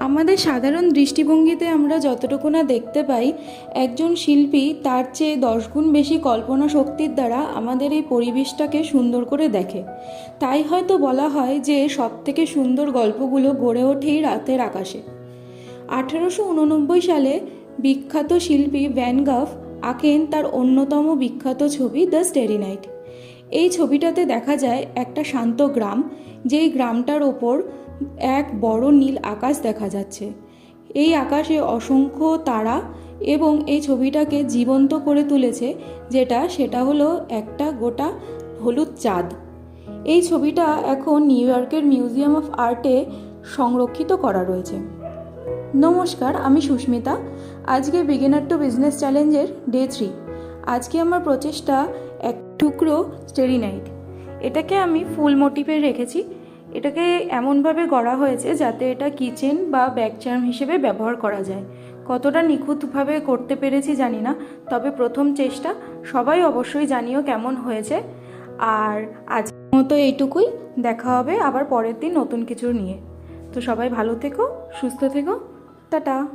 আমাদের সাধারণ দৃষ্টিভঙ্গিতে আমরা যতটুকু না দেখতে পাই, একজন শিল্পী তার চেয়ে 10 গুণ বেশি কল্পনা শক্তির দ্বারা আমাদের এই পরিবেশটাকে সুন্দর করে দেখে। তাই হয়তো বলা হয় যে সবথেকে সুন্দর গল্পগুলো গড়ে ওঠেই রাতের আকাশে। 1889 সালে বিখ্যাত শিল্পী ভ্যান গঘ আঁকেন তার অন্যতম বিখ্যাত ছবি দ্য স্টারি নাইট। এই ছবিটাতে দেখা যায় একটা শান্ত গ্রাম, যেই গ্রামটার ওপর এক বড় নীল আকাশ দেখা যাচ্ছে। এই আকাশে অসংখ্য তারা এবং এই ছবিটাকে জীবন্ত করে তুলেছে সেটা হলো একটা গোটা হলুদ চাঁদ। এই ছবিটা এখন নিউ ইয়র্কের মিউজিয়াম অফ আর্টে সংরক্ষিত করা রয়েছে। নমস্কার, আমি সুস্মিতা। আজকে বিগিনার টু বিজনেস চ্যালেঞ্জের ডে 3। আজকে আমার প্রচেষ্টা এক টুকরো স্টারি নাইট। এটাকে আমি ফুল মোটিভে রেখেছি। এটাকে এমনভাবে গড়া হয়েছে যাতে এটা কিচেন বা ব্যাক চার্ম হিসেবে ব্যবহার করা যায়। কতটা নিখুঁতভাবে করতে পেরেছি জানি না, তবে প্রথম চেষ্টা। সবাই অবশ্যই জানিও কেমন হয়েছে। আর আজকের মতো এইটুকুই। দেখা হবে আবার পরের দিন নতুন কিছু নিয়ে। তো সবাই ভালো থেকো, সুস্থ থেকো। টাটা।